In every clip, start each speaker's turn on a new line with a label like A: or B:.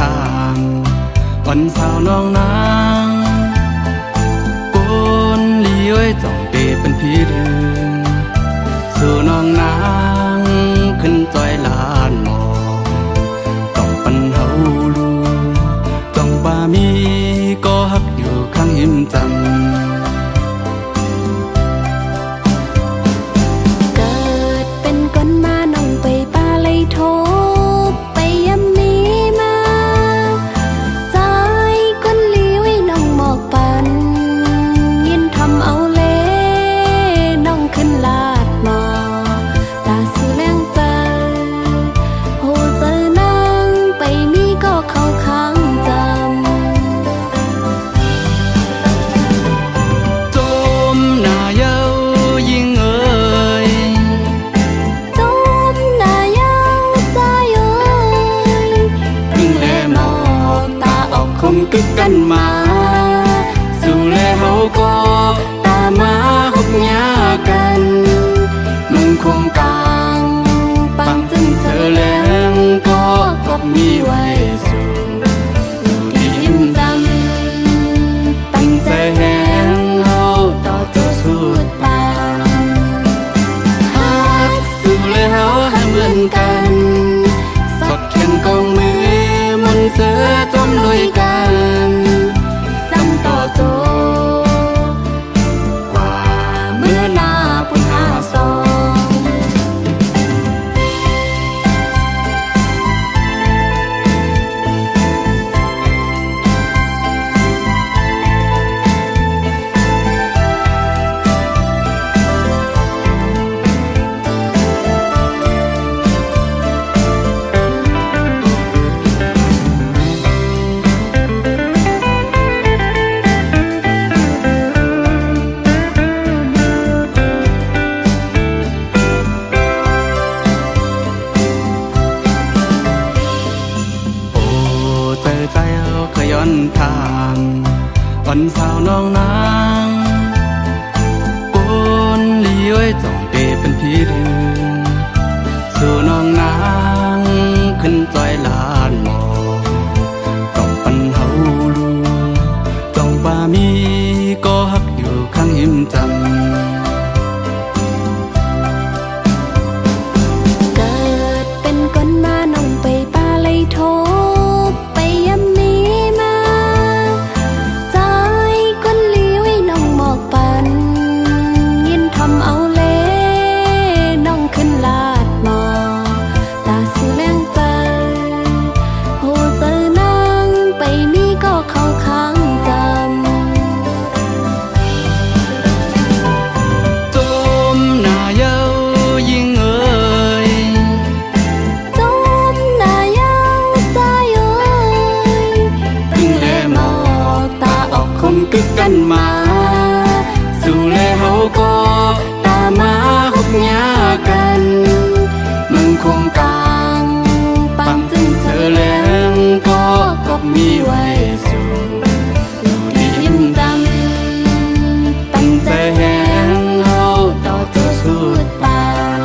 A: ทางวันสาวน้องนางโกนลีไว้จ้องเตเป็นพี่เดือสู่น้องนางขึ้นจอยลานหมอกต้องปันเฮาลูจ้องบ่ามีก็ฮักอยู่ข้างหิมจำกึกกันมาสู่แลเฮาก็ตามมาหกหญ้ากันมึงคงกลางปังจึงเสือแหลงก็กบมีไว้สู่อยู่ที่หิมจำตั้งใจแหงเฮาต่อเจ้าสุดปานฮักสู่แลเฮาให้เหมือนกันสดแขนกองมือมนเสือจมลุยกันจำต่อโตกว่าเมื่อนาปุญหาสองใจเอาขย้อนทางวันสาวน้องนางโกนลีไว้จ้องเตเป็นพี่เดือสู่น้องนางขึ้นจอยลานหมอกต้องปันเฮาลูจ้องบ่ามีก็ฮักอยู่ข้างหิมจำกึกกันมาสู่แลเฮาก็ตามมาหกหญ้ากันมึงคงกลางปังจึงเสือแหลงก็กบมีไว้สู่อยู่ที่หิมจำตั้งใจแหงเฮาต่อเจ้าสุดปาน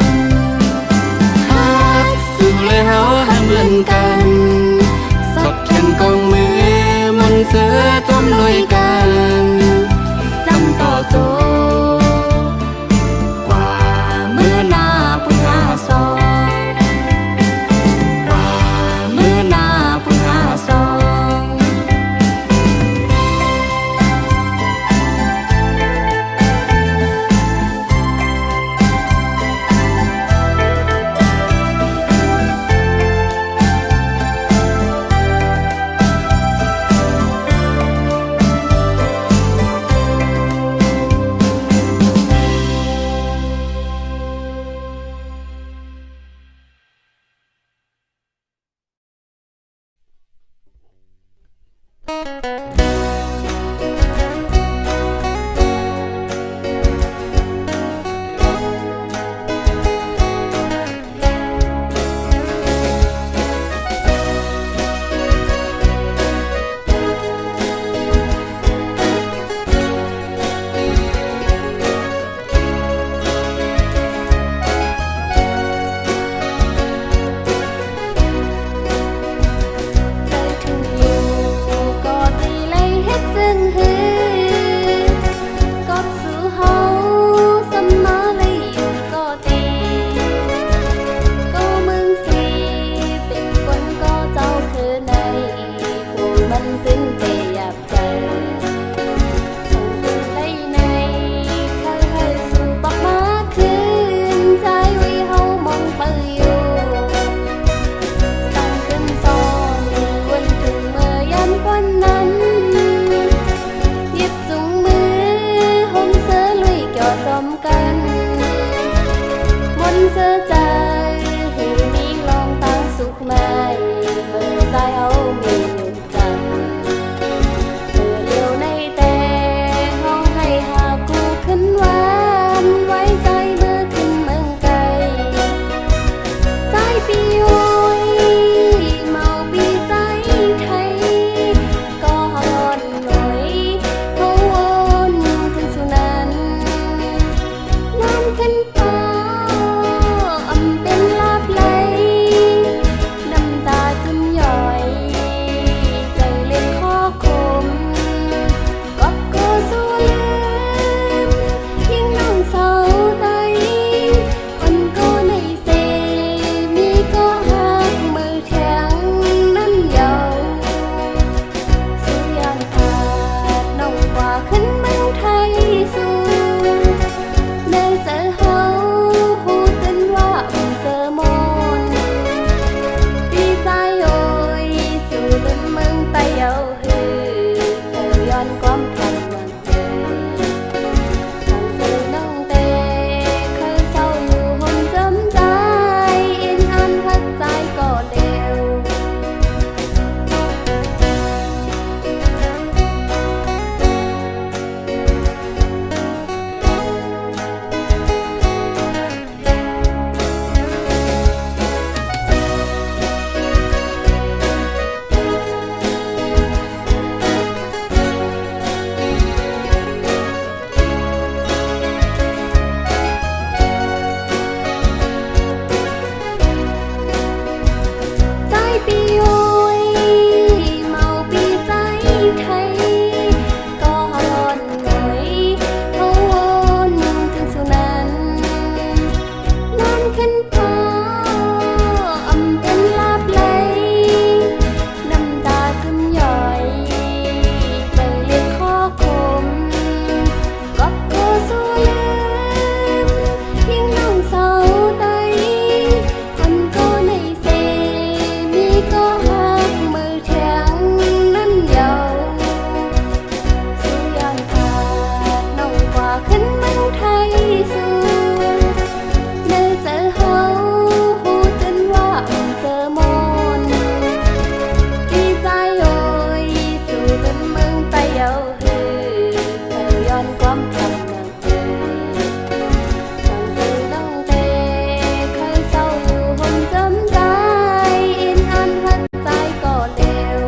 A: ฮักสู่แลเฮาให้เหมือนกันสดแขนกองมือมนเสือจมลุยกันจำต่อโตกว่าเมื่อนาปุญหาสองกว่าเมื่อนาปุญหาสอง
B: เสื้อใจให้มีลองตั้งสุขใหม่เมื่อใจเอามีอยู่จังเมื่อเลี้ยวในแต่ห้องให้หากูขึ้นหวานไว้ใจเมื่อขึ้นเมืองไกลใจปีโอยเมาปีใจไทยก็ฮอนหน่อยเขาวนถึงสุนันน้ำขึ้นฟ้าอำเป็นลาบไหลน้ำตาจนย่อยใจเล็กข้อคมก็โกสู้ลืมยิ่งน้องเศร้าใดคนก็ในเซมีก็หักมือแทงนั้นเยาสู้ยานขาดน้องกว่าขึ้นเมืองไทยสู้ในใจเฮาหูตื่นว่าเจอมนดีใจโอยสู่ลืมเมืองไต้เยาฮือเธอย้อนความทันวันเจอทางเจอน้องเตเคยเศร้าอยู่หนจำใจอินอันหักใจก็เร็ว ใจปีโอยเมาปีใจไทยก็ฮอนหน่อยเขาวนถึงสุนันน้ำขึ้นฟ้าอำเป็นลาบไหลน้ำตาจนย่อยใจเล็กข้อคมก็โกสู้ลืมยิ่งน้องเศร้าใดคนก็ในเซมีก็หักมือแทงนั้นเยาสู้ยานขาดน้องกว่าขึ้นเมืองไทยสู้ในใจเฮาหูตื่นว่าเจอมนดีใจโอยสู่ลืมเมืองไต้เยาฮือเธอย้อนความทำนางเจอทางเจอน้องเตเคยเศร้าอยู่หนจำใจอินอันหักใจก็เร็ว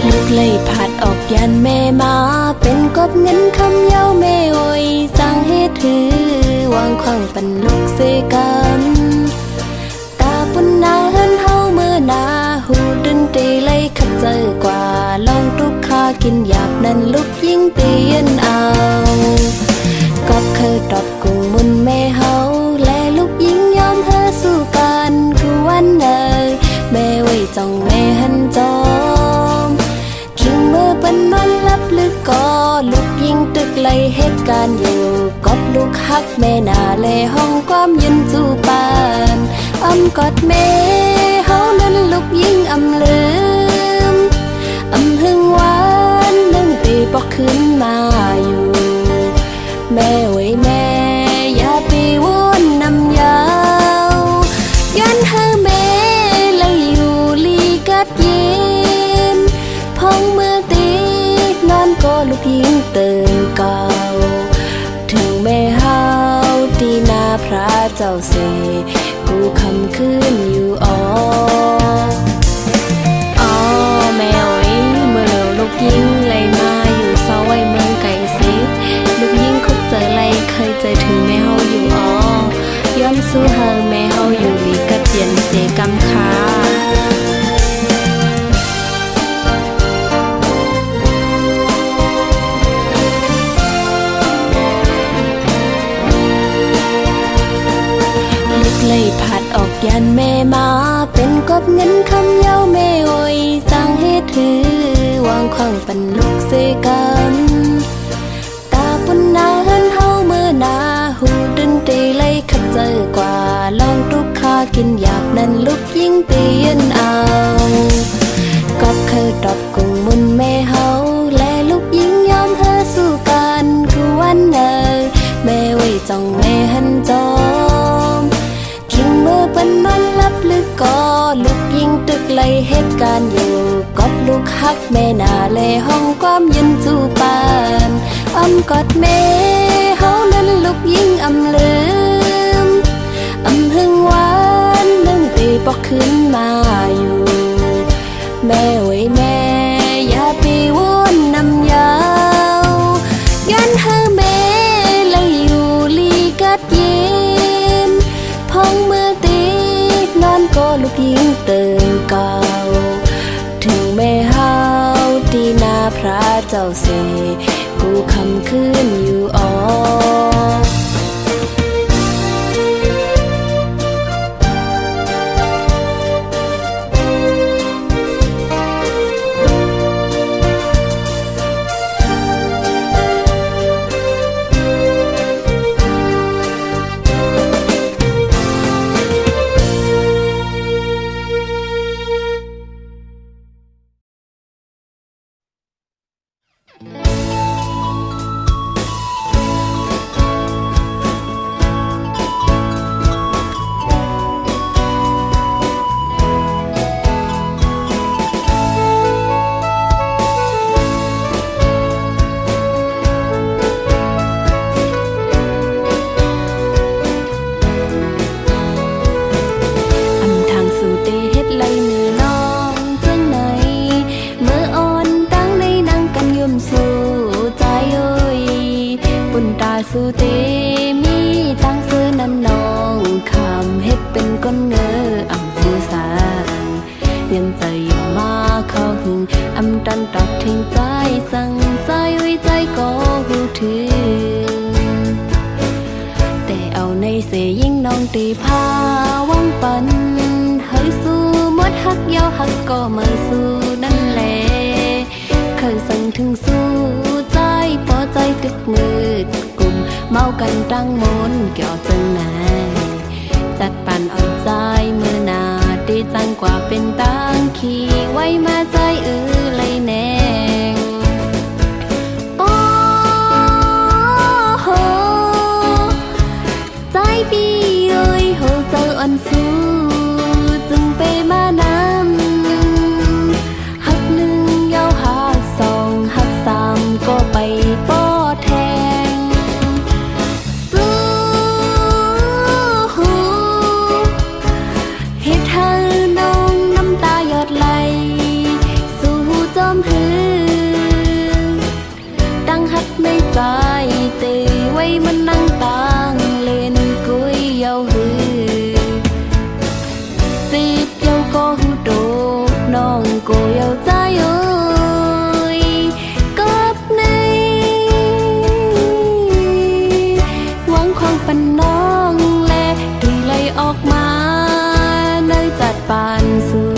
B: ลูกเลยผัดออกยันแม่มาเป็นกบเงินคำเย้าแม่โอยจังให้ถือวางขวางปันลูกเสกันตาปุ่นนาเฮินเฮาเมื่อนาหูดึนตีเลยขัดเจอกว่าลองทุกข้ากินหยาบนั้นลูกยิ่งเตียนเอาก็เคยตอบกุ้งมุนแม่เฮาและลูกยิ่งยอมเธอสู้กันคือวันเนยแม่ไว้จ้องแม่หันจอม ถึงเมื่อเป็นนอนลับลึกก็ลูกยิงตึกเลยเหตุการณ์อยู่กอบลูกฮักแม่นาเลห้องความยืนจูปานอ้ำกอดแม่เฮานั้นลูกยิงอำลืมอำหึงหวานนึ่งตีปอกขึ้นมาอยู่แม่ไว้แม่อย่าไปวนนำยาวยันเธอแม่เลยอยู่ลีกัดเย็น พองเมื่อตีนอนก็ลูกยิงตื่นเก่าถึงแม่เฮาที่นาพระเจ้าเสกูคำคืนอยู่อ๋อแม่โอ้ยเมื่อลูกยิงเลยมาอยู่เศร้าไว้เมืองไก่สิลูกยิงคุกเจอไรเคยเจอถึงแม่เฮาอยู่อ๋อย้อนสู้เฮาแม่เฮาอยู่ลีกัดเย็นเสกำคา เงินคำเย้าไม่โอยสร้างให้ถือวางขวางปันลูกเสกันตาปุ่นนาหันเฮาเมื่อนาหูดึนตีไล่ขัดเจอกว่าลองทุกข้ากินหยาบนั้นลูกยิ่งเตียนเอาก็เคยตอบกุงมุนแม่เฮาและลูกยิ่งยอมเฮอสู้กันคือวันเนอแม่ไว้จ้องแม่หันจอมคิงเมื่อปันนอนลับลึกก็ลูกยิ่งตึกไล่เหตุการณ์อยู่กอดลูกฮักแม่นาเลห้องความยืนจูปานอ้อมกอดแม่เฮานั้นลูกยิ่งอำลืมอำหึงหวานนึ่งตีปอกขึ้นมาอยู่แม่ไว้แม่อย่าไปวนนำยาวยันเฮอแม่เลยอยู่ลีกัดเย็นพองมือตีนอนก็ลูกยิ่งตื่นเก่าถึงแม่เฮาที่นาพระเจ้าเสกูคำคืนอยู่อ๋อสุเตมีตั้งซื้อนั้นน้องคำเฮ็ดเป็นก้นเงออำหูสางยังใจอยู่มาเข้าหึงอำตันตักทิ้งใจสั่งใจไว้ใจก็หูถึงแต่เอาในเสยิ่งน้องตีพาวังปันเฮ้ยสู้มดฮักยาวฮักก็มาสู้นั่นแหละเคยสั่งถึงสู้ใจพอใจตึกมืดเมากันตั้งมนเกี่ยวจังไหนจัดปั่นอ่อนใจเมื่อนาดีจังกว่าเป็นตั้งขี่ไว้มาใจเลยแนงโอ้โหใจพี่เอ้ยโหเจออ่อนสู้จึงไปมานำหักหนึ่งยาวหักสองหักสามก็ไปป้อแทงใจเตไว้มันนั่งต่างเล่นกุยเยาหือจีบเยาก็หูโดน้องก็เยาใจเอ้ยกับในหวังความปันน้องและที่ไหลออกมาในจัดปานสู่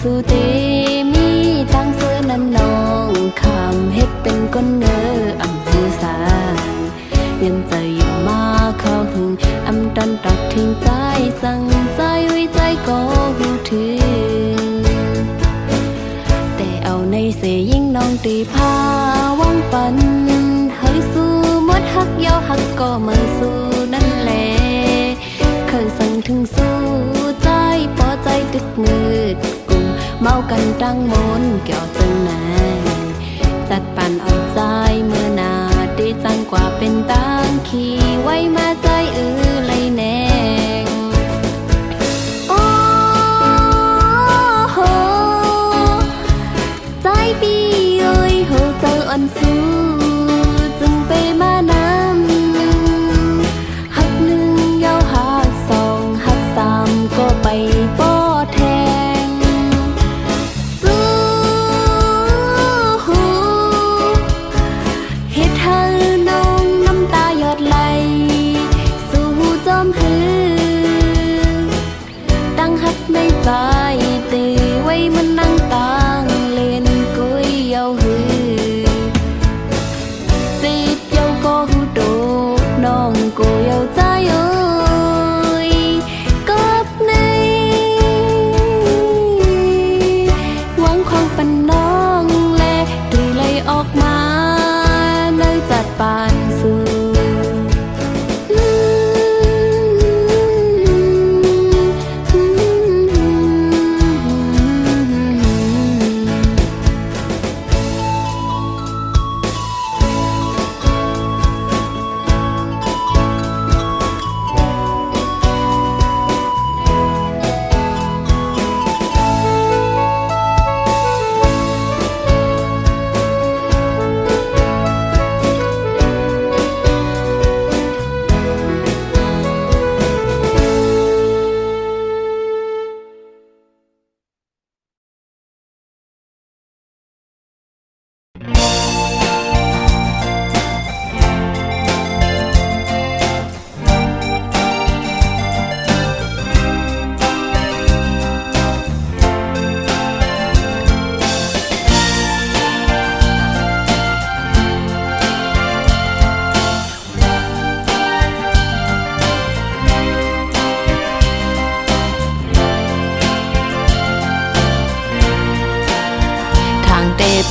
B: สุเตมีตั้งเสื้อนั้นน้องคำเฮ็ดเป็นก้นเงออำหูสางยังใจอยู่มาเข้าหึงอำตันตักทิ้งใจสั่งใจไว้ใจก็หูถึงแต่เอาในเสยิ่งน้องตีพาวังปันเฮ้ยสู้มดฮักยาวฮักก็มาสู้นั่นแหละเคยสั่งถึงสู้ใจพอใจตึกมืดเมากันตั้งมนเกี่ยวจังไหนจัดปั่นอ่อนใจเมื่อนาดีจังกว่าเป็นตั้งขี่ไว้มาใจ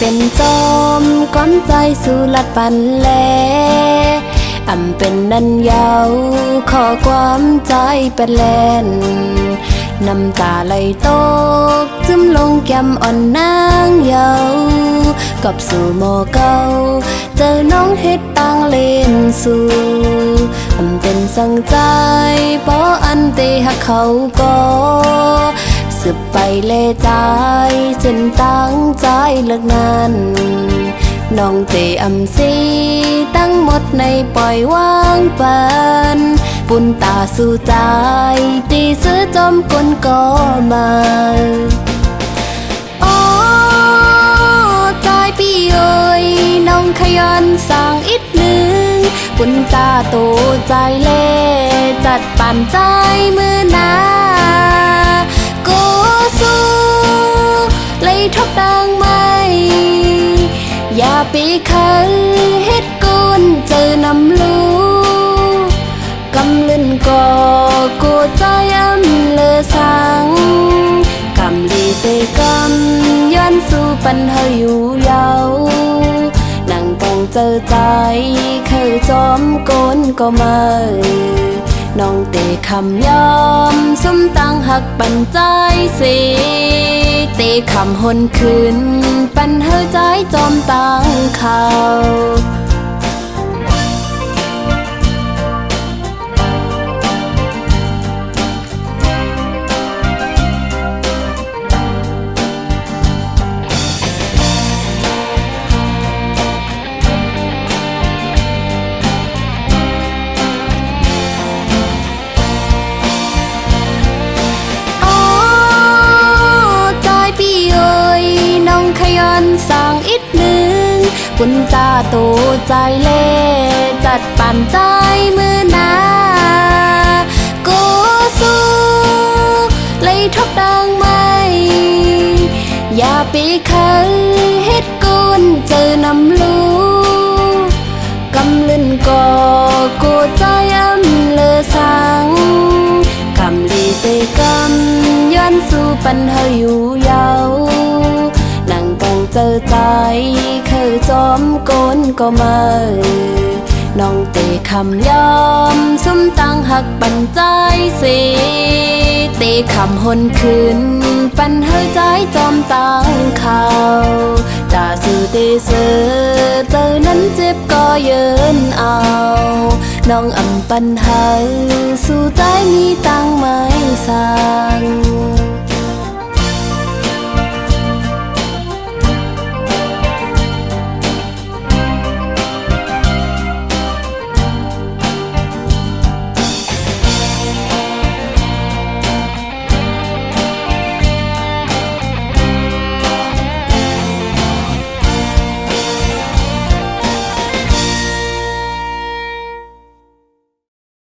B: เป็นจอมก้อนใจสู่ลัดปันแลเป็นนันยาวขอความใจเป็นแลนน้ำตาไหลตกจึมลงแก้มอ่อนนางเยากับสู่หมอเก่าเจอน้องเฮ็ดต่างเล่นสู่เป็นสังใจป้ออันเตหักเขาก็สืบไปเลใจจนตั้งใจเลิกงานน้องเตสีตั้งหมดในปล่อยวางปันปุ่นตาสู่ใจตีซื้อจอมกลก็มาอ๋อใจพี่เอ๋ยน้องขยันสร้างอีกหนึ่งปุ่นตาโตใจเล่จัดปั่นใจมือหนาโกสู้เลยทบดังไหมอย่าไปเคยเฮ็ดกุนเจอนำลูกำลึนก็กูใจเลอสังกำดีเสกำย้อนสู่ปันเฮาอยู่เยานั่งต้องเจอใจเคยจอมกนก็มาน้องเตคำยอมสมตั้งหักปันใจสิเตคำหนคืนปันเฮาใจจอมตั้งเขาสร้างอีกหนึ่งปุ่นตาโตใจเล่จัดปั่นใจมือหนาโกสู้เลยทบดังไหมอย่าไปเคยเฮ็ดกุนเจอนำลูกำลึนก็กูใจเลอสังกำดีเสกำย้อนสู่ปันเฮาอยู่เยานั่งต้องเจอใจเคยจอมกนก็มาน้องเตคำยอมสมตั้งหักปันใจสิเตคำหนคืนปันเฮาใจจอมตั้งเขาตาสู่เตเสือเจอนั้นเจ็บก็เยินเอาน้องปันเฮาสู่ใจมีตั้งไม่สั่ง